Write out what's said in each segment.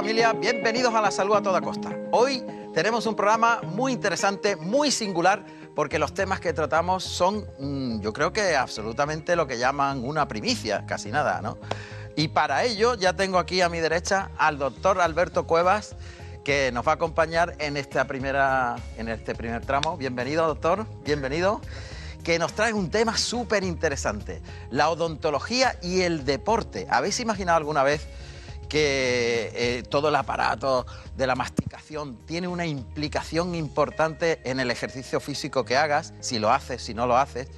familia, bienvenidos a La Salud a Toda Costa. Hoy tenemos un programa muy interesante, muy singular, porque los temas que tratamos son, yo creo que absolutamente lo que llaman una primicia, casi nada, ¿no? Y para ello ya tengo aquí a mi derecha al doctor Alberto Cuevas, que nos va a acompañar en este primer tramo. Bienvenido, doctor, bienvenido. Que nos trae un tema súper interesante, la odontología y el deporte. ¿Habéis imaginado alguna vez que todo el aparato de la masticación tiene una implicación importante en el ejercicio físico que hagas? Si lo haces, si no lo haces,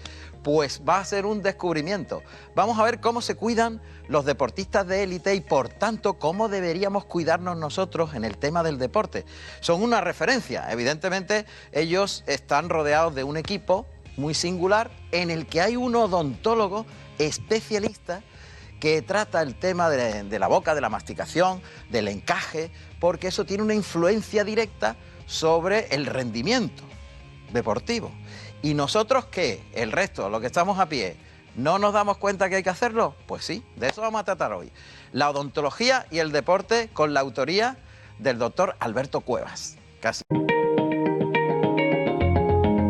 pues va a ser un descubrimiento. Vamos a ver cómo se cuidan los deportistas de élite y, por tanto, cómo deberíamos cuidarnos nosotros en el tema del deporte. Son una referencia. Evidentemente, ellos están rodeados de un equipo muy singular en el que hay un odontólogo especialista que trata el tema de la boca, de la masticación, del encaje, porque eso tiene una influencia directa sobre el rendimiento deportivo. ¿Y nosotros qué? El resto, los que estamos a pie, ¿no nos damos cuenta que hay que hacerlo? Pues sí, de eso vamos a tratar hoy. La odontología y el deporte, con la autoría del doctor Alberto Cuevas. Casi.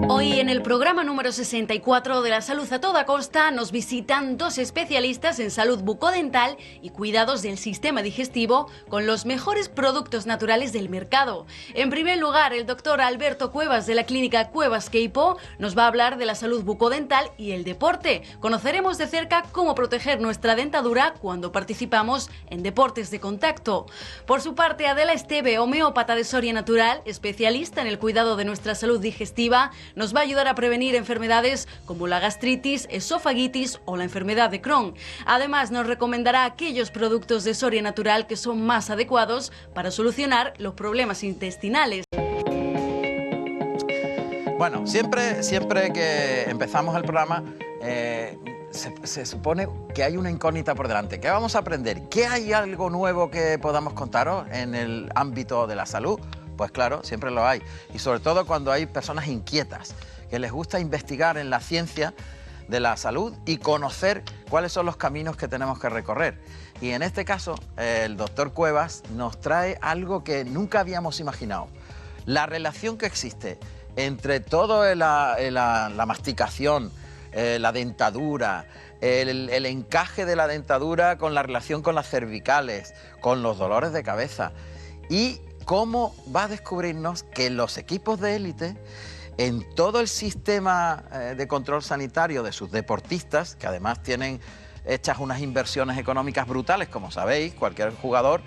Hoy en el programa número 64 de La Salud a Toda Costa nos visitan dos especialistas en salud bucodental y cuidados del sistema digestivo con los mejores productos naturales del mercado. En primer lugar, el doctor Alberto Cuevas de la clínica Cuevas Queipo nos va a hablar de la salud bucodental y el deporte. Conoceremos de cerca cómo proteger nuestra dentadura cuando participamos en deportes de contacto. Por su parte, Adela Esteve, homeópata de Soria Natural, especialista en el cuidado de nuestra salud digestiva, nos va a ayudar a prevenir enfermedades como la gastritis, esofagitis o la enfermedad de Crohn. Además, nos recomendará aquellos productos de Soria Natural que son más adecuados para solucionar los problemas intestinales. Bueno, siempre que empezamos el programa, se supone que hay una incógnita por delante. ¿Qué vamos a aprender? ¿Qué hay algo nuevo que podamos contaros en el ámbito de la salud? Pues claro, siempre lo hay. Y sobre todo cuando hay personas inquietas, que les gusta investigar en la ciencia de la salud y conocer cuáles son los caminos que tenemos que recorrer. Y en este caso, el doctor Cuevas nos trae algo que nunca habíamos imaginado. La relación que existe entre toda la masticación, la dentadura, el encaje de la dentadura con la relación con las cervicales, con los dolores de cabeza, y cómo va a descubrirnos que los equipos de élite, en todo el sistema de control sanitario de sus deportistas, que además tienen hechas unas inversiones económicas brutales, como sabéis, cualquier jugador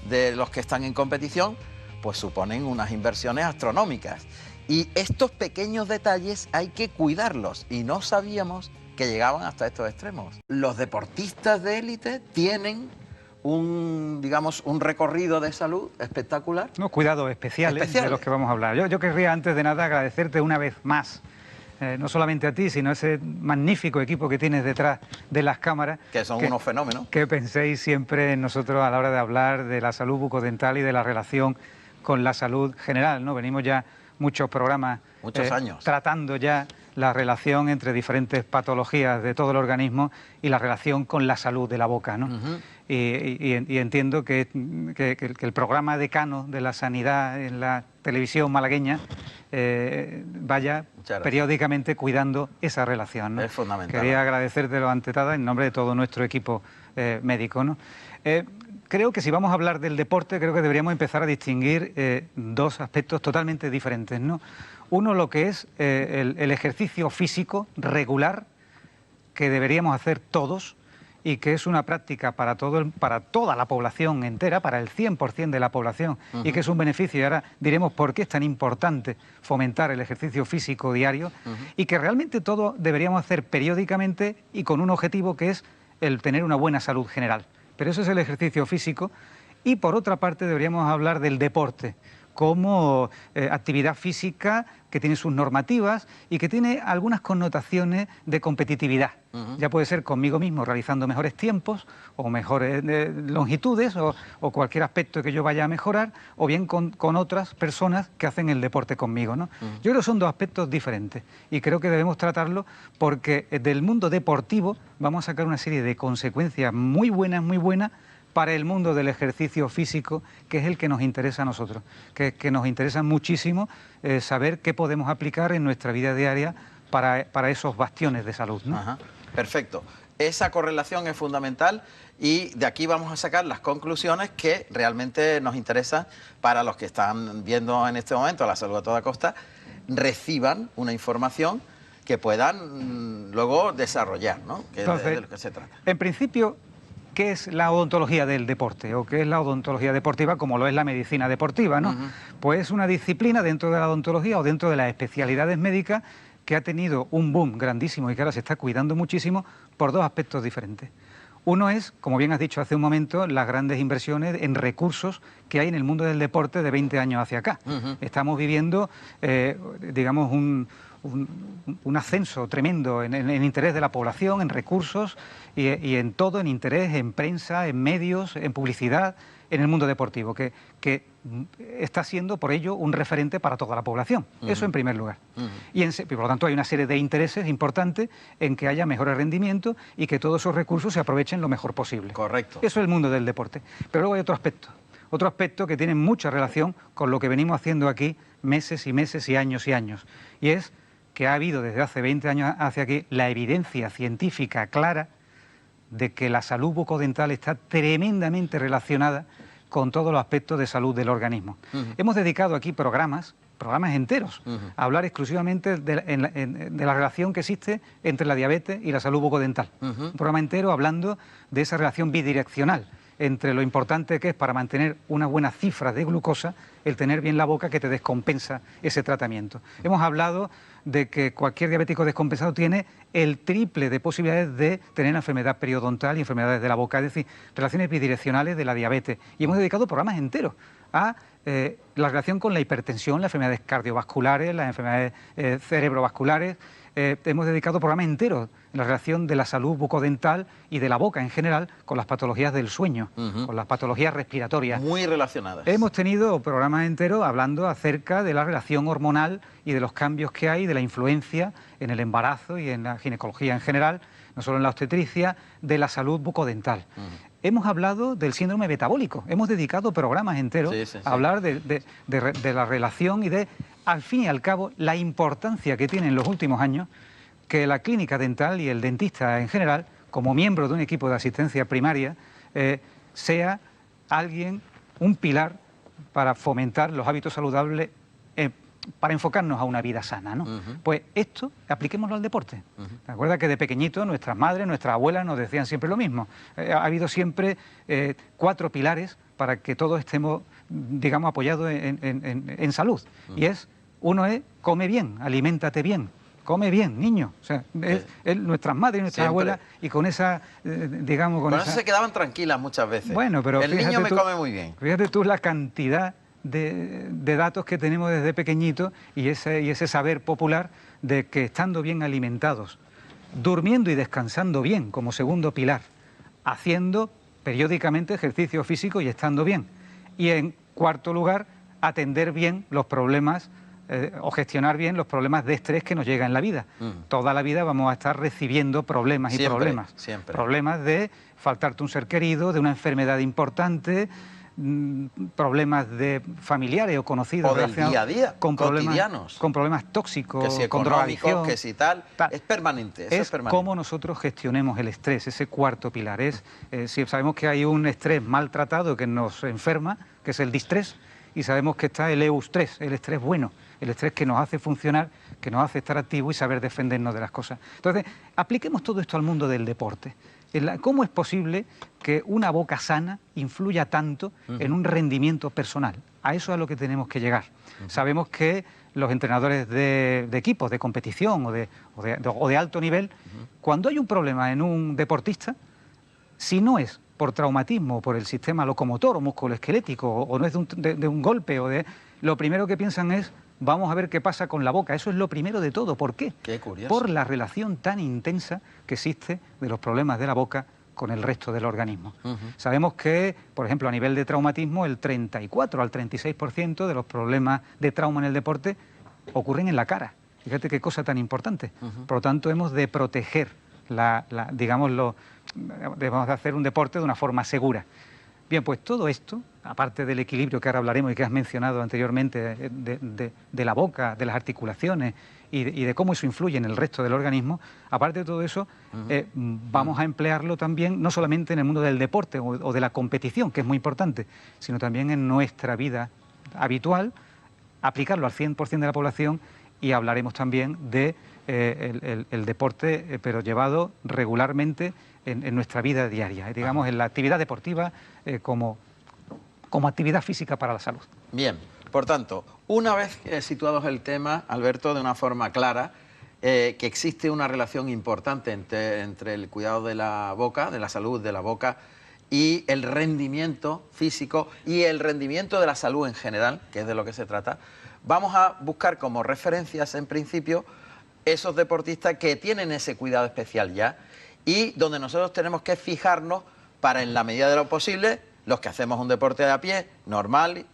de los que están en competición, pues suponen unas inversiones astronómicas. Y estos pequeños detalles hay que cuidarlos, y no sabíamos que llegaban hasta estos extremos. Los deportistas de élite tienen un recorrido de salud espectacular. No, cuidados especiales de los que vamos a hablar. Yo querría, antes de nada, agradecerte una vez más, no solamente a ti, sino a ese magnífico equipo que tienes detrás de las cámaras. Que son unos fenómenos. Que penséis siempre en nosotros a la hora de hablar de la salud bucodental y de la relación con la salud general, ¿no? Venimos ya muchos programas, muchos años, tratando ya la relación entre diferentes patologías de todo el organismo y la relación con la salud de la boca, ¿no? Y entiendo que el programa decano de la sanidad en la televisión malagueña vaya periódicamente cuidando esa relación, ¿no? Es fundamental. Quería agradecértelo ante todo en nombre de todo nuestro equipo médico, ¿no? Creo que si vamos a hablar del deporte, creo que deberíamos empezar a distinguir dos aspectos totalmente diferentes, ¿no? Uno, lo que es el ejercicio físico regular que deberíamos hacer todos y que es una práctica para toda la población entera, para el 100% de la población, y que es un beneficio. Y ahora diremos por qué es tan importante fomentar el ejercicio físico diario, y que realmente todo deberíamos hacer periódicamente y con un objetivo que es el tener una buena salud general. Pero eso es el ejercicio físico. Y por otra parte deberíamos hablar del deporte como actividad física que tiene sus normativas y que tiene algunas connotaciones de competitividad. Ya puede ser conmigo mismo realizando mejores tiempos o mejores longitudes o cualquier aspecto que yo vaya a mejorar, o bien con otras personas que hacen el deporte conmigo, ¿no? Yo creo que son dos aspectos diferentes y creo que debemos tratarlo porque del mundo deportivo vamos a sacar una serie de consecuencias muy buenas para el mundo del ejercicio físico, que es el que nos interesa a nosotros, que nos interesa muchísimo saber qué podemos aplicar en nuestra vida diaria para esos bastiones de salud, ¿no? Ajá. Perfecto. Esa correlación es fundamental y de aquí vamos a sacar las conclusiones que realmente nos interesan para los que están viendo en este momento La Salud a Toda Costa, reciban una información que puedan luego desarrollar, ¿no? Que Entonces, de lo que se trata. En principio, ¿qué es la odontología del deporte? ¿O qué es la odontología deportiva como lo es la medicina deportiva, ¿no? Pues es una disciplina dentro de la odontología o dentro de las especialidades médicas que ha tenido un boom grandísimo y que ahora se está cuidando muchísimo por dos aspectos diferentes. Uno es, como bien has dicho hace un momento, las grandes inversiones en recursos que hay en el mundo del deporte de 20 años hacia acá. Estamos viviendo, digamos, un ascenso tremendo en interés de la población, en recursos y en todo, en interés, en prensa, en medios, en publicidad, en el mundo deportivo, que está siendo por ello un referente para toda la población. Eso en primer lugar. Y por lo tanto hay una serie de intereses importantes en que haya mejores rendimientos y que todos esos recursos se aprovechen lo mejor posible. Correcto. Eso es el mundo del deporte. Pero luego hay otro aspecto que tiene mucha relación con lo que venimos haciendo aquí meses y meses y años, y es que ha habido desde hace 20 años hacia aquí la evidencia científica clara de que la salud bucodental está tremendamente relacionada con todos los aspectos de salud del organismo. Hemos dedicado aquí programas enteros a hablar exclusivamente de la relación que existe entre la diabetes y la salud bucodental. Un programa entero hablando de esa relación bidireccional entre lo importante que es para mantener una buena cifra de glucosa el tener bien la boca, que te descompensa ese tratamiento. Hemos hablado de que cualquier diabético descompensado tiene el triple de posibilidades de tener enfermedad periodontal y enfermedades de la boca, es decir, relaciones bidireccionales de la diabetes. Y hemos dedicado programas enteros a la relación con la hipertensión, las enfermedades cardiovasculares, las enfermedades cerebrovasculares. Hemos dedicado programas enteros en la relación de la salud bucodental y de la boca en general con las patologías del sueño, con las patologías respiratorias. Muy relacionadas. Hemos tenido programas enteros hablando acerca de la relación hormonal y de los cambios que hay, de la influencia en el embarazo y en la ginecología en general, no solo en la obstetricia, de la salud bucodental. Hemos hablado del síndrome metabólico, hemos dedicado programas enteros a hablar de la relación y de, al fin y al cabo, la importancia que tiene en los últimos años que la clínica dental y el dentista en general, como miembro de un equipo de asistencia primaria, sea alguien, un pilar para fomentar los hábitos saludables, para enfocarnos a una vida sana, ¿no? Pues esto, apliquémoslo al deporte. ¿Te acuerdas que de pequeñito nuestras madres, nuestras abuelas nos decían siempre lo mismo? Ha habido siempre 4 pilares para que todos estemos, digamos, apoyados en salud. Y uno es, come bien, aliméntate bien. Come bien, niño. O sea, nuestras madres y nuestras abuelas, y con esa, digamos... Con eso se quedaban tranquilas muchas veces. Bueno, pero el niño me come muy bien. Fíjate tú la cantidad de datos que tenemos desde pequeñito y ese saber popular de que estando bien alimentados, durmiendo y descansando bien como segundo pilar, haciendo periódicamente ejercicio físico y estando bien. Y en cuarto lugar, atender bien los problemas o gestionar bien los problemas de estrés que nos llegan en la vida. Toda la vida vamos a estar recibiendo problemas y problemas. Siempre. Problemas de faltarte un ser querido, de una enfermedad importante, problemas de familiares o conocidos o del día a día, con cotidianos, con problemas tóxicos, que si con drogadicción, que si tal. Es permanente. Es cómo nosotros gestionemos el estrés, ese cuarto pilar. Si sabemos que hay un estrés maltratado que nos enferma, que es el distrés, y sabemos que está el eustrés, el estrés bueno, el estrés que nos hace funcionar, que nos hace estar activos y saber defendernos de las cosas. Entonces, apliquemos todo esto al mundo del deporte. ¿Cómo es posible que una boca sana influya tanto en un rendimiento personal? A eso es a lo que tenemos que llegar. Sabemos que los entrenadores de equipos, de competición o de alto nivel, cuando hay un problema en un deportista, si no es por traumatismo, por el sistema locomotor o musculoesquelético, o no es de un golpe, lo primero que piensan es, vamos a ver qué pasa con la boca. Eso es lo primero de todo. ¿Por qué? Qué curioso. Por la relación tan intensa que existe de los problemas de la boca con el resto del organismo. Sabemos que, por ejemplo, a nivel de traumatismo, el 34 al 36% de los problemas de trauma en el deporte ocurren en la cara. Fíjate qué cosa tan importante. Por lo tanto, hemos de proteger, debemos de hacer un deporte de una forma segura. Bien, pues todo esto, aparte del equilibrio que ahora hablaremos y que has mencionado anteriormente, de la boca, de las articulaciones y de cómo eso influye en el resto del organismo, aparte de todo eso, vamos a emplearlo también no solamente en el mundo del deporte o de la competición, que es muy importante, sino también en nuestra vida habitual, aplicarlo al 100% de la población, y hablaremos también de el deporte, pero llevado regularmente en nuestra vida diaria, digamos, en la actividad deportiva como actividad física para la salud. Bien, por tanto, una vez situados el tema, Alberto, de una forma clara, que existe una relación importante entre el cuidado de la boca, de la salud de la boca, y el rendimiento físico y el rendimiento de la salud en general, que es de lo que se trata, vamos a buscar como referencias, en principio, esos deportistas que tienen ese cuidado especial ya, y donde nosotros tenemos que fijarnos para, en la medida de lo posible, los que hacemos un deporte de a pie, normal,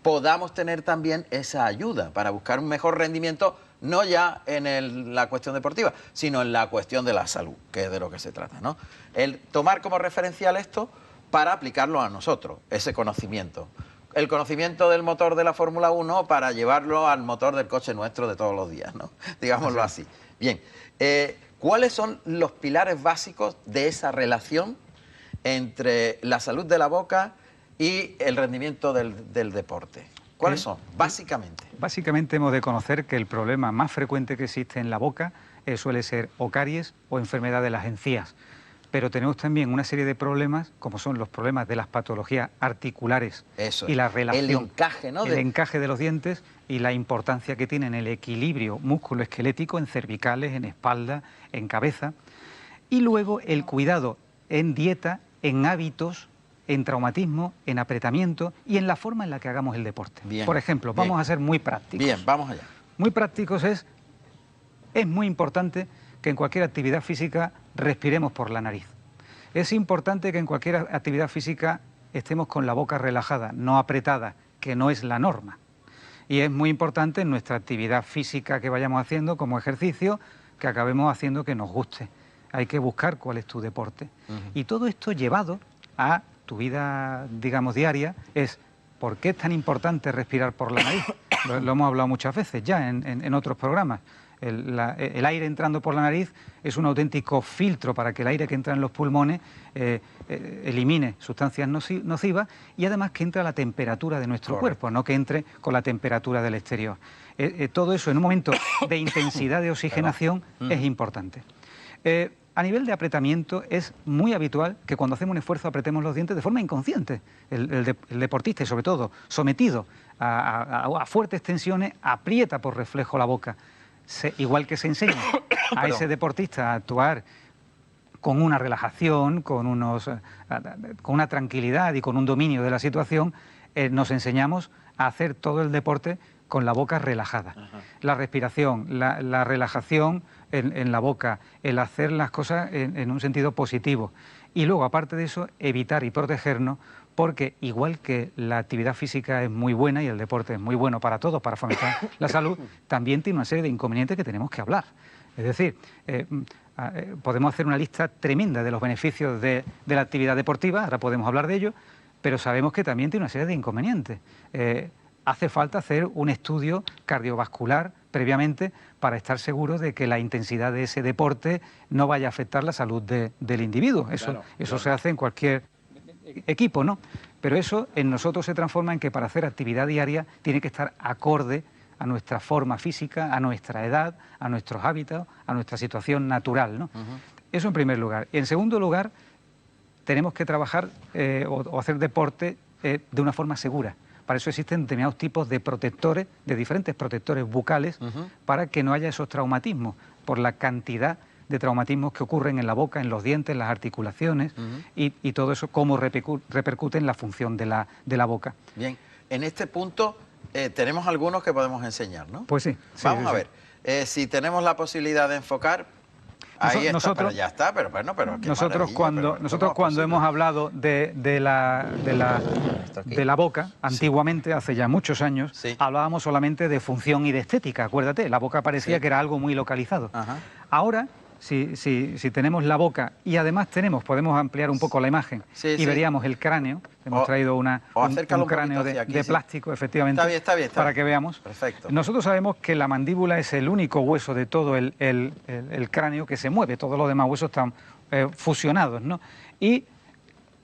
podamos tener también esa ayuda para buscar un mejor rendimiento, no ya en la cuestión deportiva, sino en la cuestión de la salud, que es de lo que se trata, ¿no? El tomar como referencial esto para aplicarlo a nosotros, ese conocimiento. El conocimiento del motor de la Fórmula 1 para llevarlo al motor del coche nuestro de todos los días, ¿no? Digámoslo así. Bien, ¿cuáles son los pilares básicos de esa relación entre la salud de la boca y el rendimiento del deporte? ¿Cuáles son, básicamente? Básicamente hemos de conocer que el problema más frecuente que existe en la boca suele ser o caries o enfermedad de las encías. Pero tenemos también una serie de problemas, como son los problemas de las patologías articulares. Eso, y la relación, el encaje, ¿no? El encaje de los dientes y la importancia que tienen el equilibrio músculo-esquelético en cervicales, en espalda, en cabeza. Y luego el cuidado en dieta, en hábitos, en traumatismo, en apretamiento y en la forma en la que hagamos el deporte. Bien, por ejemplo, vamos a ser muy prácticos. Bien, vamos allá. Muy prácticos es muy importante que en cualquier actividad física respiremos por la nariz. Es importante que en cualquier actividad física estemos con la boca relajada, no apretada, que no es la norma. Y es muy importante en nuestra actividad física que vayamos haciendo como ejercicio, que acabemos haciendo que nos guste. Hay que buscar cuál es tu deporte. Y todo esto llevado a tu vida, digamos, diaria, es ¿por qué es tan importante respirar por la nariz? Lo hemos hablado muchas veces ya en otros programas. El aire entrando por la nariz es un auténtico filtro para que el aire que entra en los pulmones elimine sustancias nocivas y además que entre a la temperatura de nuestro cuerpo, no que entre con la temperatura del exterior. Todo eso en un momento de intensidad de oxigenación es importante. A nivel de apretamiento es muy habitual que cuando hacemos un esfuerzo apretemos los dientes de forma inconsciente. El deportista, y sobre todo sometido a fuertes tensiones, aprieta por reflejo la boca. Igual que se enseña a ese deportista a actuar con una relajación, con una tranquilidad y con un dominio de la situación, nos enseñamos a hacer todo el deporte con la boca relajada. La respiración, la relajación en la boca, el hacer las cosas en un sentido positivo. Y luego, aparte de eso, evitar y protegernos, porque igual que la actividad física es muy buena y el deporte es muy bueno para todos, para fomentar la salud, también tiene una serie de inconvenientes que tenemos que hablar. Es decir, podemos hacer una lista tremenda de los beneficios de la actividad deportiva, ahora podemos hablar de ello, pero sabemos que también tiene una serie de inconvenientes. Hace falta hacer un estudio cardiovascular previamente para estar seguros de que la intensidad de ese deporte no vaya a afectar la salud del individuo. Eso se hace en cualquier equipo, ¿no? Pero eso en nosotros se transforma en que para hacer actividad diaria tiene que estar acorde a nuestra forma física, a nuestra edad, a nuestros hábitos, a nuestra situación natural, ¿no? Eso en primer lugar. Y en segundo lugar, tenemos que trabajar o hacer deporte de una forma segura. Para eso existen determinados tipos de protectores, de diferentes protectores bucales, para que no haya esos traumatismos, por la cantidad de traumatismos que ocurren en la boca, en los dientes, en las articulaciones, y todo eso cómo repercute en la función de la boca. Bien, en este punto tenemos algunos que podemos enseñar, ¿no? Pues sí. Vamos a ver, si tenemos la posibilidad de enfocar, ahí está, pero ya está, pero bueno, pero qué nosotros cuando hemos hablado de la boca, antiguamente, hace ya muchos años, hablábamos solamente de función y de estética, acuérdate, la boca parecía que era algo muy localizado. Ahora, si tenemos la boca y además podemos ampliar un poco la imagen y veríamos el cráneo, Hemos traído un acércalo un cráneo poquito hacia aquí, de sí. plástico, efectivamente, Está bien, para que veamos. Perfecto. Nosotros sabemos que la mandíbula es el único hueso de todo el cráneo que se mueve. Todos los demás huesos están fusionados, ¿no? Y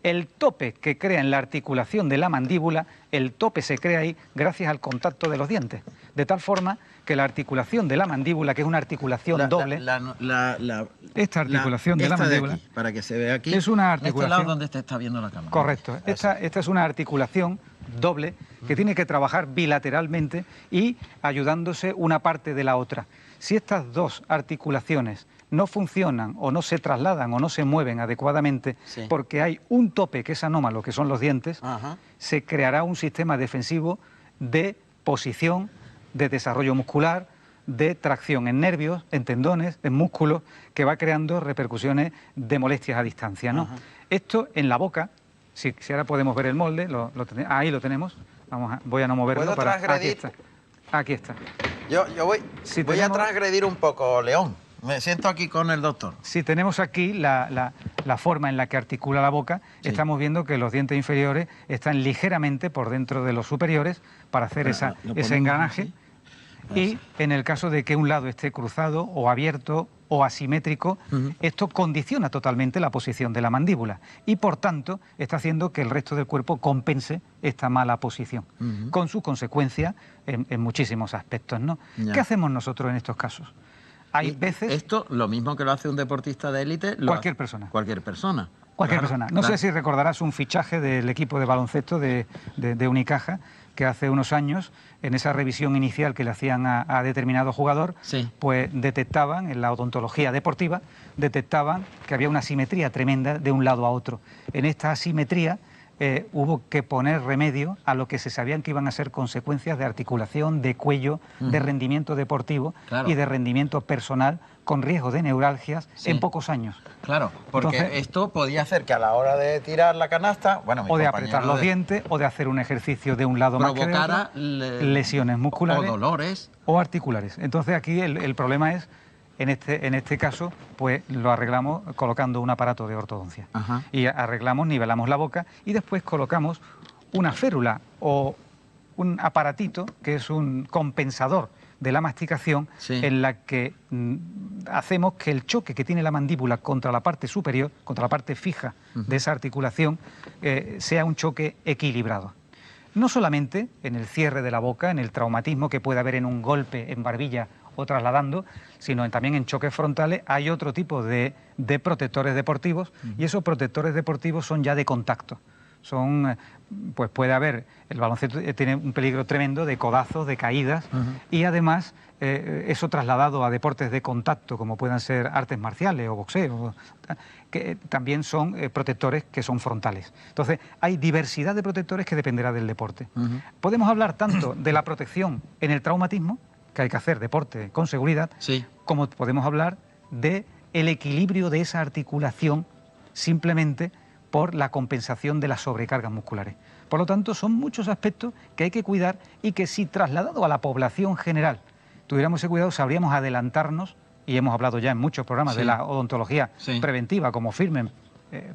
el tope que crea en la articulación de la mandíbula, el tope se crea ahí gracias al contacto de los dientes. De tal forma que la articulación de la mandíbula, que es una articulación doble... esta articulación de la mandíbula... De aquí, para que se vea aquí. Es una articulación... En este lado donde te está viendo la cámara. Correcto. Esta es una articulación doble que tiene que trabajar bilateralmente y ayudándose una parte de la otra. Si estas dos articulaciones no funcionan o no se trasladan o no se mueven adecuadamente porque hay un tope que es anómalo, que son los dientes, se creará un sistema defensivo de posición, de desarrollo muscular, de tracción en nervios, en tendones, en músculos, que va creando repercusiones de molestias a distancia, ¿no? Esto en la boca, si ahora podemos ver el molde, ahí lo tenemos. Voy a no moverlo. ¿Puedo transgredir? Aquí está. Yo voy a transgredir un poco, León. Me siento aquí con el doctor. Si tenemos aquí la forma en la que articula la boca, estamos viendo que los dientes inferiores están ligeramente por dentro de los superiores para hacer ese engranaje. Así. Y en el caso de que un lado esté cruzado o abierto o asimétrico, esto condiciona totalmente la posición de la mandíbula y por tanto está haciendo que el resto del cuerpo compense esta mala posición, con sus consecuencias en muchísimos aspectos, ¿no? ¿Qué hacemos nosotros en estos casos? Hay veces... Esto, lo mismo que lo hace un deportista de élite... Cualquier persona. Cualquier persona. Cualquier persona. No sé si recordarás un fichaje del equipo de baloncesto de Unicaja, que hace unos años, en esa revisión inicial que le hacían a determinado jugador, pues detectaban, en la odontología deportiva, detectaban que había una asimetría tremenda de un lado a otro. En esta asimetría hubo que poner remedio a lo que se sabían que iban a ser consecuencias de articulación, de cuello, de rendimiento deportivo y de rendimiento personal con riesgo de neuralgias en pocos años. Claro, porque entonces, esto podía hacer que a la hora de tirar la canasta... Bueno, o de apretar los dientes, o de hacer un ejercicio de un lado más que de otro, lesiones musculares... O dolores. O articulares. Entonces aquí el problema es... En este caso, pues lo arreglamos colocando un aparato de ortodoncia. Y arreglamos, nivelamos la boca y después colocamos una férula o un aparatito que es un compensador de la masticación en la que hacemos que el choque que tiene la mandíbula contra la parte superior, contra la parte fija de esa articulación, sea un choque equilibrado. No solamente en el cierre de la boca, en el traumatismo que puede haber en un golpe en barbilla o trasladando, sino también en choques frontales hay otro tipo de protectores deportivos y esos protectores deportivos son ya de contacto. Pues puede haber, el baloncesto tiene un peligro tremendo de codazos, de caídas y además eso trasladado a deportes de contacto como puedan ser artes marciales o boxeo, que también son protectores que son frontales. Entonces hay diversidad de protectores que dependerá del deporte. Podemos hablar tanto de la protección en el traumatismo, que hay que hacer deporte con seguridad, como podemos hablar de el equilibrio de esa articulación simplemente por la compensación de las sobrecargas musculares. Por lo tanto, son muchos aspectos que hay que cuidar y que si trasladado a la población general tuviéramos ese cuidado, sabríamos adelantarnos, y hemos hablado ya en muchos programas de la odontología preventiva, como firmen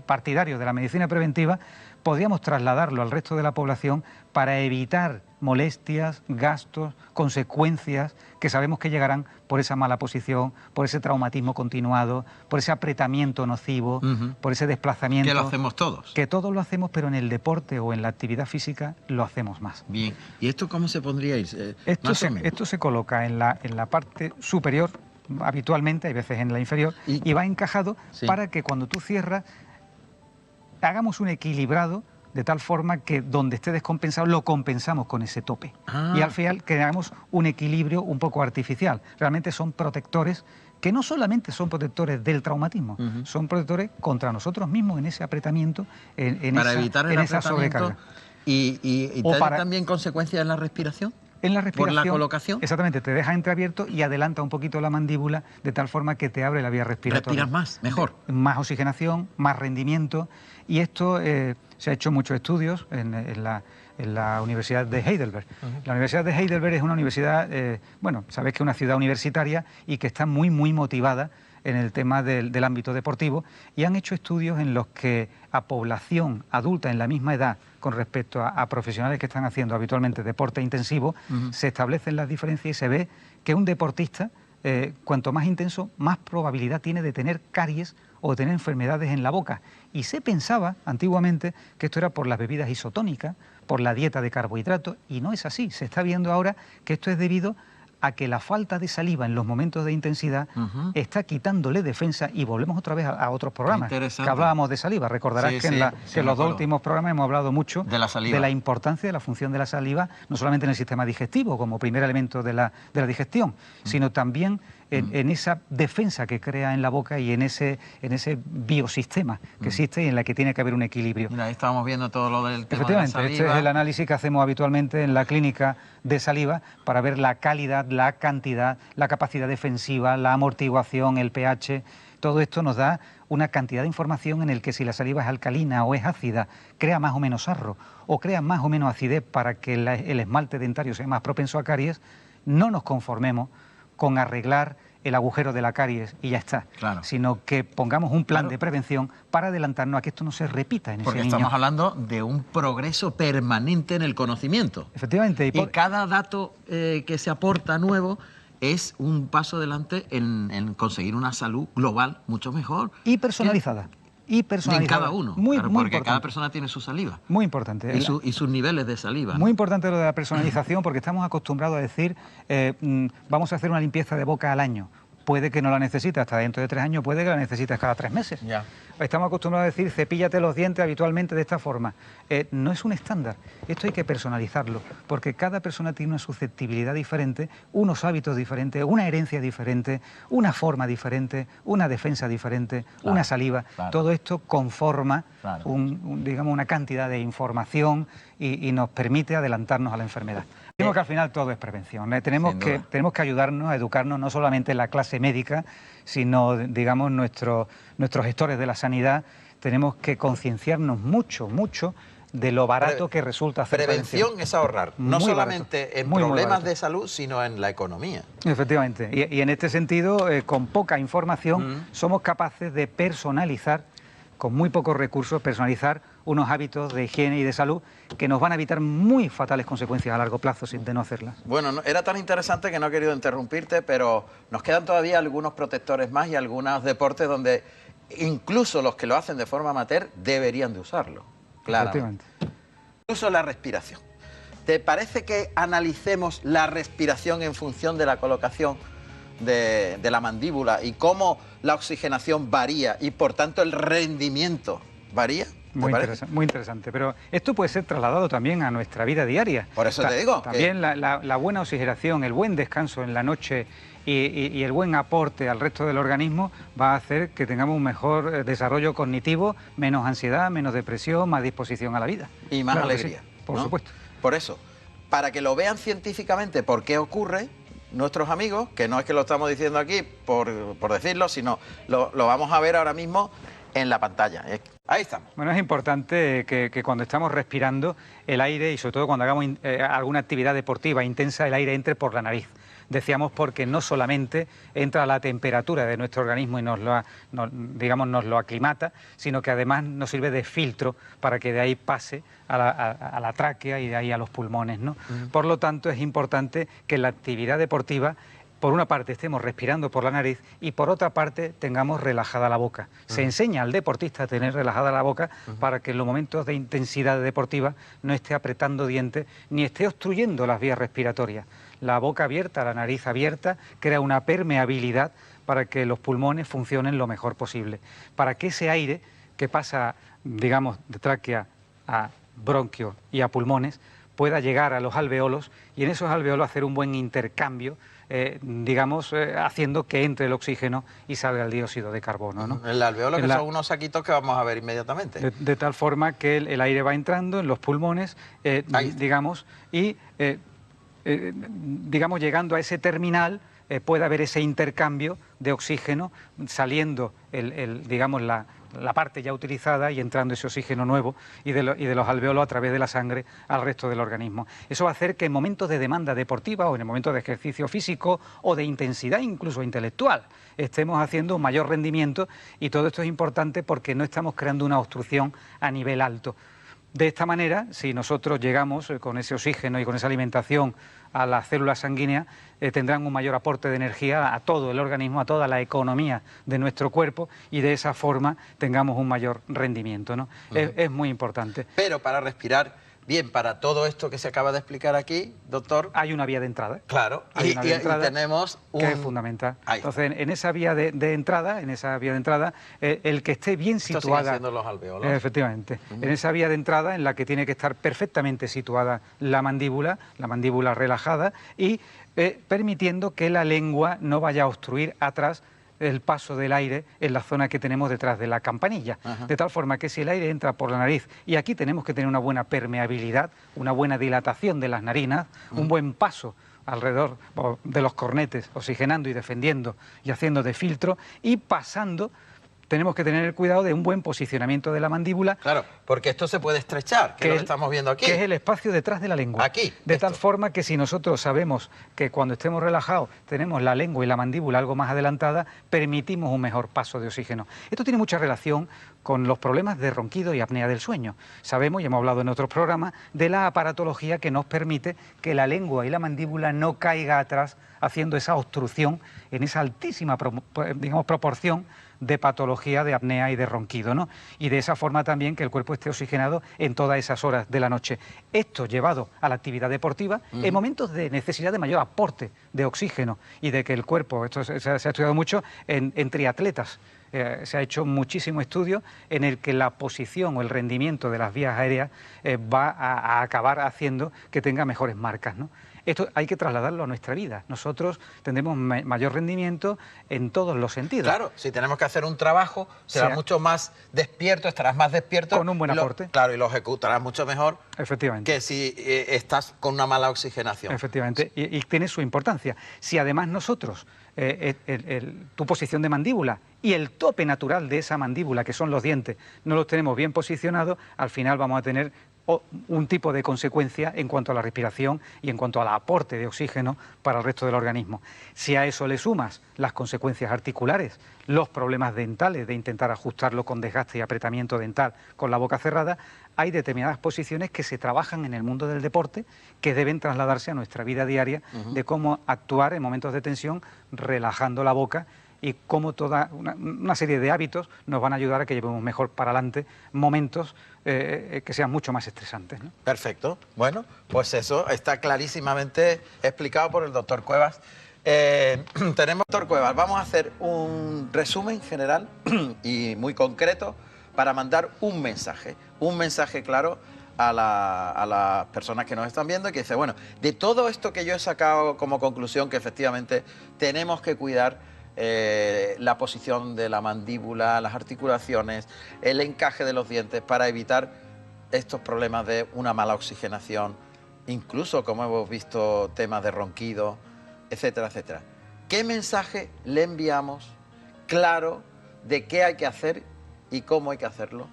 partidarios de la medicina preventiva, podríamos trasladarlo al resto de la población para evitar molestias, gastos, consecuencias que sabemos que llegarán por esa mala posición, por ese traumatismo continuado, por ese apretamiento nocivo, por ese desplazamiento. Que lo hacemos todos. Que todos lo hacemos, pero en el deporte o en la actividad física lo hacemos más. Bien. ¿Y esto cómo se pondría? Esto se coloca en la parte superior, habitualmente, hay veces en la inferior, y va encajado para que cuando tú cierras hagamos un equilibrado de tal forma que donde esté descompensado lo compensamos con ese tope. Y al final creamos un equilibrio un poco artificial. Realmente son protectores que no solamente son protectores del traumatismo, son protectores contra nosotros mismos en ese apretamiento, para evitar esa sobrecarga. ¿Y para... también consecuencias en la respiración? En la respiración, ¿por la colocación? Exactamente, te deja entreabierto y adelanta un poquito la mandíbula de tal forma que te abre la vía respiratoria. Respiras más, mejor. Más oxigenación, más rendimiento. Y esto se ha hecho muchos estudios en la Universidad de Heidelberg. La Universidad de Heidelberg es una universidad, bueno, sabéis que es una ciudad universitaria y que está muy, muy motivada en el tema del ámbito deportivo y han hecho estudios en los que a población adulta en la misma edad con respecto a profesionales que están haciendo habitualmente deporte intensivo, se establecen las diferencias y se ve que un deportista, cuanto más intenso, más probabilidad tiene de tener caries o de tener enfermedades en la boca. Y se pensaba antiguamente que esto era por las bebidas isotónicas, por la dieta de carbohidratos, y no es así. Se está viendo ahora que esto es debido a que la falta de saliva en los momentos de intensidad está quitándole defensa, y volvemos otra vez a otros programas que hablábamos de saliva. Recordarás que en los dos últimos programas hemos hablado mucho de la saliva, de la importancia de la función de la saliva, no solamente en el sistema digestivo como primer elemento de la digestión, sino también en esa defensa que crea en la boca y en ese biosistema que existe y en la que tiene que haber un equilibrio. Mira, ahí estábamos viendo todo lo del tema de la saliva. Este es el análisis que hacemos habitualmente en la clínica de saliva para ver la calidad, la cantidad, la capacidad defensiva, la amortiguación, el pH. Todo esto nos da una cantidad de información en el que si la saliva es alcalina o es ácida, crea más o menos sarro o crea más o menos acidez para que el esmalte dentario sea más propenso a caries. No nos conformemos con arreglar el agujero de la caries y ya está, sino que pongamos un plan de prevención para adelantarnos a que esto no se repita en ese niño. Porque estamos hablando de un progreso permanente en el conocimiento. Efectivamente. Y cada dato que se aporta nuevo es un paso adelante en conseguir una salud global mucho mejor. Y personalizada. En cada uno, muy porque importante. cada persona tiene su saliva. Muy importante. Y sus niveles de saliva. Muy importante lo de la personalización, porque estamos acostumbrados a decir, vamos a hacer una limpieza de boca al año. Puede que no la necesites hasta dentro de 3 años, puede que la necesites cada 3 meses. Ya. Estamos acostumbrados a decir, cepíllate los dientes habitualmente de esta forma. No es un estándar, esto hay que personalizarlo, porque cada persona tiene una susceptibilidad diferente, unos hábitos diferentes, una herencia diferente, una forma diferente, una defensa diferente, una saliva. Todo esto conforma digamos, una cantidad de información y nos permite adelantarnos a la enfermedad. Creo que al final todo es prevención. Tenemos que ayudarnos a educarnos no solamente en la clase médica, sino, digamos, nuestros gestores de la sanidad. Tenemos que concienciarnos mucho de lo barato que resulta hacer prevención. Es ahorrar, no muy solamente barato, en muy problemas de salud, sino en la economía. Efectivamente. Y en este sentido, con poca información, somos capaces de personalizar, con muy pocos recursos, personalizar unos hábitos de higiene y de salud que nos van a evitar muy fatales consecuencias a largo plazo de no hacerlas. Bueno, era tan interesante que no he querido interrumpirte, pero nos quedan todavía algunos protectores más y algunos deportes donde incluso los que lo hacen de forma amateur deberían de usarlo. Claro. Incluso la respiración. ¿Te parece que analicemos la respiración en función de la colocación de la mandíbula y cómo la oxigenación varía y por tanto el rendimiento varía? Muy interesante, pero esto puede ser trasladado también a nuestra vida diaria. Por eso te digo. También la buena oxigenación, el buen descanso en la noche y el buen aporte al resto del organismo va a hacer que tengamos un mejor desarrollo cognitivo, menos ansiedad, menos depresión, más disposición a la vida. Y más alegría. Sí, por supuesto. Por eso, para que lo vean científicamente por qué ocurre, nuestros amigos, que no es que lo estamos diciendo aquí por decirlo, sino lo vamos a ver ahora mismo en la pantalla. Ahí estamos. Bueno, es importante que cuando estamos respirando el aire, y sobre todo cuando hagamos alguna actividad deportiva intensa, el aire entre por la nariz. Decíamos porque no solamente entra la temperatura de nuestro organismo y nos lo aclimata, sino que además nos sirve de filtro para que de ahí pase a la tráquea y de ahí a los pulmones, ¿no? Por lo tanto, es importante que en la actividad deportiva, por una parte estemos respirando por la nariz y por otra parte tengamos relajada la boca. Se enseña al deportista a tener relajada la boca para que en los momentos de intensidad deportiva no esté apretando dientes ni esté obstruyendo las vías respiratorias. La boca abierta, la nariz abierta, crea una permeabilidad para que los pulmones funcionen lo mejor posible. Para que ese aire que pasa, digamos, de tráquea a bronquio y a pulmones pueda llegar a los alveolos y en esos alveolos hacer un buen intercambio, haciendo que entre el oxígeno y salga el dióxido de carbono, ¿no? El alveolo, que son unos saquitos que vamos a ver inmediatamente. De tal forma que el aire va entrando en los pulmones, llegando a ese terminal, puede haber ese intercambio de oxígeno, saliendo la parte ya utilizada y entrando ese oxígeno nuevo y de los alvéolos a través de la sangre al resto del organismo. Eso va a hacer que en momentos de demanda deportiva o en el momento de ejercicio físico o de intensidad incluso intelectual estemos haciendo un mayor rendimiento, y todo esto es importante porque no estamos creando una obstrucción a nivel alto. De esta manera, si nosotros llegamos con ese oxígeno y con esa alimentación a las células sanguíneas, tendrán un mayor aporte de energía a todo el organismo, a toda la economía de nuestro cuerpo, y de esa forma tengamos un mayor rendimiento, ¿no? Es muy importante. Pero para respirar bien, para todo esto que se acaba de explicar aquí, doctor... Hay una vía de entrada. Claro, Hay una vía de entrada y tenemos un... que es fundamental. Ahí. Entonces, en esa vía de entrada, el que esté bien Esto situada... siguen siendo los alvéolos. Efectivamente. En esa vía de entrada en la que tiene que estar perfectamente situada la mandíbula relajada y permitiendo que la lengua no vaya a obstruir atrás el paso del aire en la zona que tenemos detrás de la campanilla. Ajá. De tal forma que si el aire entra por la nariz, y aquí tenemos que tener una buena permeabilidad, una buena dilatación de las narinas, un buen paso alrededor de los cornetes, oxigenando y defendiendo y haciendo de filtro, y pasando, tenemos que tener el cuidado de un buen posicionamiento de la mandíbula. Claro, porque esto se puede estrechar, que lo estamos viendo aquí. Que es el espacio detrás de la lengua. Aquí. De tal forma que si nosotros sabemos que cuando estemos relajados tenemos la lengua y la mandíbula algo más adelantada, permitimos un mejor paso de oxígeno. Esto tiene mucha relación con los problemas de ronquido y apnea del sueño. Sabemos, y hemos hablado en otros programas, de la aparatología que nos permite que la lengua y la mandíbula no caiga atrás, haciendo esa obstrucción en esa altísima, proporción de patología de apnea y de ronquido, ¿no? Y de esa forma también que el cuerpo esté oxigenado en todas esas horas de la noche. Esto llevado a la actividad deportiva, en momentos de necesidad de mayor aporte de oxígeno y de que el cuerpo, esto se ha estudiado mucho en triatletas, se ha hecho muchísimo estudio en el que la posición o el rendimiento de las vías aéreas va a acabar haciendo que tenga mejores marcas, ¿no? Esto hay que trasladarlo a nuestra vida. Nosotros tendremos mayor rendimiento en todos los sentidos. Claro, si tenemos que hacer un trabajo, serás mucho más despierto, estarás más despierto. Con un buen aporte. Claro, y lo ejecutarás mucho mejor. Efectivamente. Que si estás con una mala oxigenación. Efectivamente, y tiene su importancia. Si además nosotros, tu posición de mandíbula y el tope natural de esa mandíbula, que son los dientes, no los tenemos bien posicionados, al final vamos a tener un tipo de consecuencia en cuanto a la respiración y en cuanto al aporte de oxígeno para el resto del organismo. Si a eso le sumas las consecuencias articulares, los problemas dentales de intentar ajustarlo con desgaste y apretamiento dental con la boca cerrada, hay determinadas posiciones que se trabajan en el mundo del deporte que deben trasladarse a nuestra vida diaria, de cómo actuar en momentos de tensión relajando la boca, y cómo toda una serie de hábitos nos van a ayudar a que llevemos mejor para adelante momentos que sean mucho más estresantes, ¿no? Perfecto. Bueno, pues eso está clarísimamente explicado por el doctor Cuevas. Tenemos, doctor Cuevas, vamos a hacer un resumen general y muy concreto para mandar un mensaje claro a las personas que nos están viendo, y que dice, bueno, de todo esto que yo he sacado como conclusión, que efectivamente tenemos que cuidar la posición de la mandíbula, las articulaciones, el encaje de los dientes para evitar estos problemas de una mala oxigenación, incluso, como hemos visto, temas de ronquido, etcétera, etcétera. ¿Qué mensaje le enviamos claro de qué hay que hacer y cómo hay que hacerlo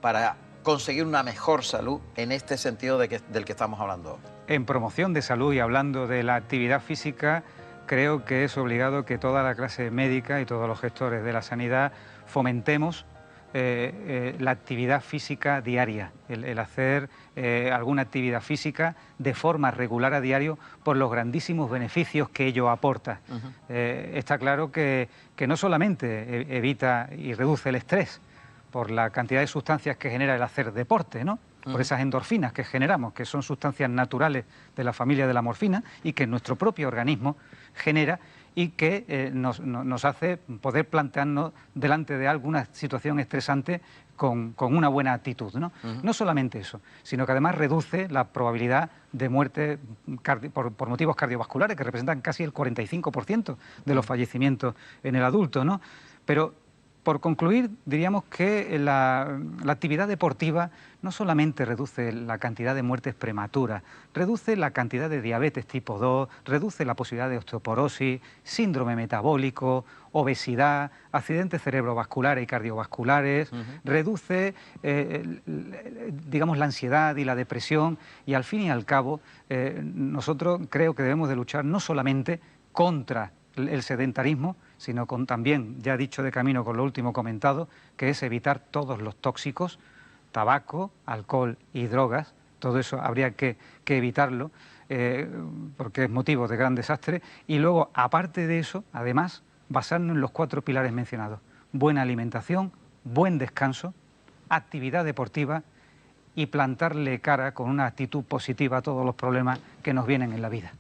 para conseguir una mejor salud en este sentido del que estamos hablando hoy? En promoción de salud y hablando de la actividad física, creo que es obligado que toda la clase médica y todos los gestores de la sanidad fomentemos la actividad física diaria, el hacer alguna actividad física de forma regular a diario por los grandísimos beneficios que ello aporta. Está claro que no solamente evita y reduce el estrés por la cantidad de sustancias que genera el hacer deporte, ¿no? Por esas endorfinas que generamos, que son sustancias naturales de la familia de la morfina y que nuestro propio organismo genera, y que nos hace poder plantearnos delante de alguna situación estresante con una buena actitud, ¿no? No solamente eso, sino que además reduce la probabilidad de muerte por motivos cardiovasculares, que representan casi el 45% de los fallecimientos en el adulto, ¿no? Pero Por concluir, diríamos que la actividad deportiva no solamente reduce la cantidad de muertes prematuras, reduce la cantidad de diabetes tipo 2, reduce la posibilidad de osteoporosis, síndrome metabólico, obesidad, accidentes cerebrovasculares y cardiovasculares, reduce, digamos, la ansiedad y la depresión, y al fin y al cabo, nosotros creo que debemos de luchar no solamente contra el sedentarismo, sino con también, ya dicho de camino con lo último comentado, que es evitar todos los tóxicos, tabaco, alcohol y drogas. Todo eso habría que evitarlo, porque es motivo de gran desastre. Y luego, aparte de eso, además, basarnos en los 4 pilares mencionados: buena alimentación, buen descanso, actividad deportiva y plantarle cara con una actitud positiva a todos los problemas que nos vienen en la vida.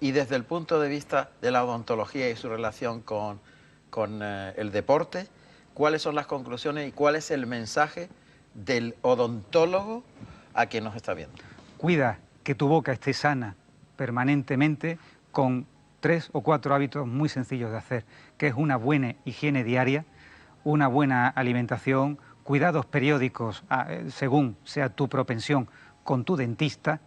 Y desde el punto de vista de la odontología y su relación con el deporte, ¿cuáles son las conclusiones y cuál es el mensaje del odontólogo a quien nos está viendo? Cuida que tu boca esté sana permanentemente con 3 o 4 hábitos muy sencillos de hacer, que es una buena higiene diaria, una buena alimentación, cuidados periódicos según sea tu propensión con tu dentista,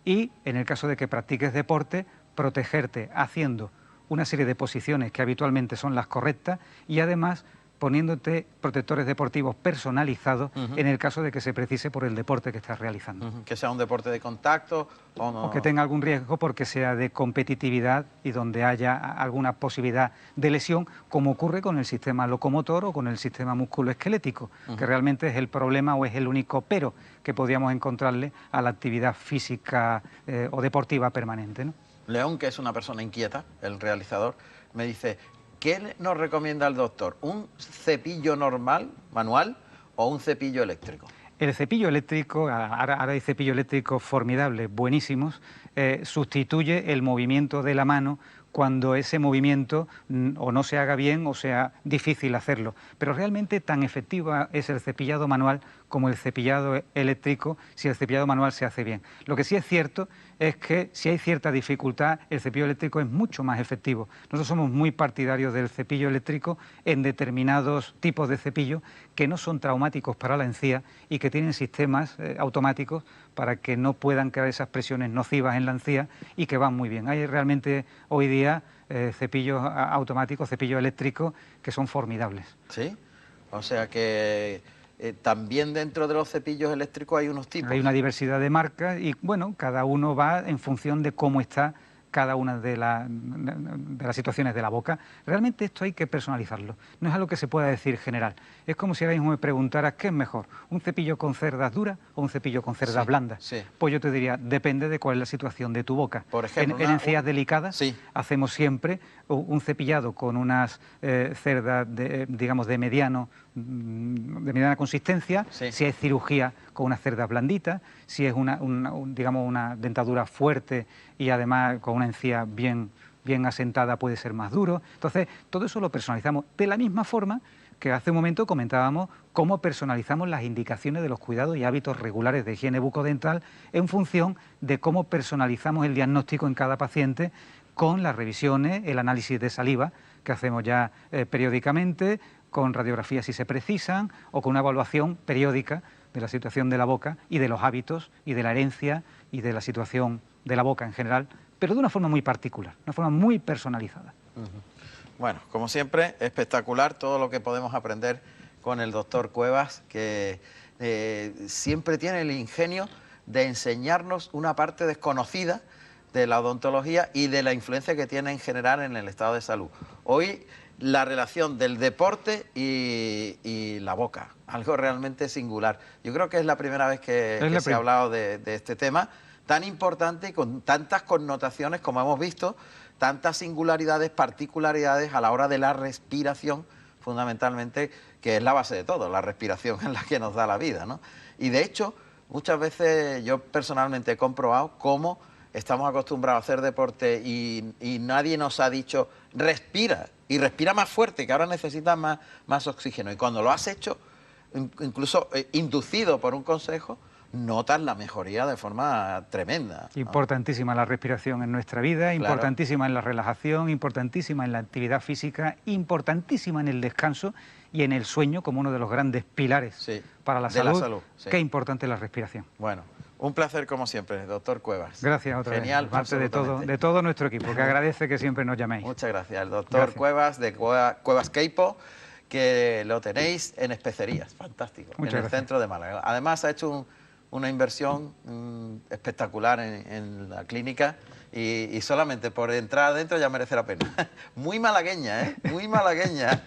y en el caso de que practiques deporte, protegerte haciendo una serie de posiciones que habitualmente son las correctas, y además poniéndote protectores deportivos personalizados en el caso de que se precise por el deporte que estás realizando. Que sea un deporte de contacto o no. O que tenga algún riesgo porque sea de competitividad y donde haya alguna posibilidad de lesión, como ocurre con el sistema locomotor o con el sistema musculoesquelético, que realmente es el problema o es el único pero que podríamos encontrarle a la actividad física o deportiva permanente, ¿no? León, que es una persona inquieta, el realizador, me dice: ¿qué nos recomienda el doctor? ¿Un cepillo normal, manual, o un cepillo eléctrico? El cepillo eléctrico, ahora hay cepillos eléctricos formidables, buenísimos, sustituye el movimiento de la mano cuando ese movimiento o no se haga bien o sea difícil hacerlo. Pero realmente tan efectiva es el cepillado manual como el cepillado eléctrico si el cepillado manual se hace bien. Lo que sí es cierto es que si hay cierta dificultad, el cepillo eléctrico es mucho más efectivo. Nosotros somos muy partidarios del cepillo eléctrico en determinados tipos de cepillo que no son traumáticos para la encía y que tienen sistemas automáticos para que no puedan crear esas presiones nocivas en la encía, y que van muy bien. Hay realmente hoy día cepillos automáticos, cepillos eléctricos que son formidables. ¿Sí? O sea que también dentro de los cepillos eléctricos hay unos tipos. Hay una diversidad de marcas y, bueno, cada uno va en función de cómo está cada una de las situaciones de la boca. Realmente esto hay que personalizarlo, no es algo que se pueda decir general. Es como si ahora mismo me preguntaras qué es mejor, un cepillo con cerdas duras o un cepillo con cerdas blandas. Sí. Pues yo te diría, depende de cuál es la situación de tu boca. Por ejemplo, en encías delicadas hacemos siempre un cepillado con unas cerdas, digamos, de mediana consistencia, si es cirugía con unas cerdas blanditas, si es digamos, una dentadura fuerte y además con una encía bien asentada puede ser más duro. Entonces, todo eso lo personalizamos de la misma forma que hace un momento comentábamos cómo personalizamos las indicaciones de los cuidados y hábitos regulares de higiene bucodental en función de cómo personalizamos el diagnóstico en cada paciente con las revisiones, el análisis de saliva que hacemos ya periódicamente, con radiografías si se precisan, o con una evaluación periódica de la situación de la boca y de los hábitos y de la herencia y de la situación de la boca en general, pero de una forma muy particular, una forma muy personalizada. Bueno, como siempre, espectacular todo lo que podemos aprender con el doctor Cuevas, que siempre tiene el ingenio de enseñarnos una parte desconocida de la odontología y de la influencia que tiene en general en el estado de salud. Hoy, la relación del deporte y la boca, algo realmente singular. Yo creo que es la primera vez que se ha hablado de este tema tan importante y con tantas connotaciones como hemos visto, tantas singularidades, particularidades a la hora de la respiración, fundamentalmente, que es la base de todo, la respiración es la que nos da la vida, ¿no? Y de hecho, muchas veces yo personalmente he comprobado cómo estamos acostumbrados a hacer deporte y nadie nos ha dicho respira, y respira más fuerte, que ahora necesitas más oxígeno. Y cuando lo has hecho, incluso inducido por un consejo, notas la mejoría de forma tremenda, ¿no? Importantísima la respiración en nuestra vida, importantísima en la relajación, importantísima en la actividad física, importantísima en el descanso y en el sueño como uno de los grandes pilares Sí, para la de la salud. salud, sí. Qué importante es la respiración. Bueno, un placer como siempre, doctor Cuevas. Gracias otra Genial, vez, parte absolutamente. de todo nuestro equipo, que agradece que siempre nos llaméis. Muchas gracias, el doctor Gracias. Cuevas de Cuevas Queipo, que lo tenéis en Especerías, fantástico, Muchas en el gracias. centro de Málaga. Además ha hecho una inversión espectacular en la clínica y solamente por entrar adentro ya merece la pena. Muy malagueña, ¿eh? Muy malagueña.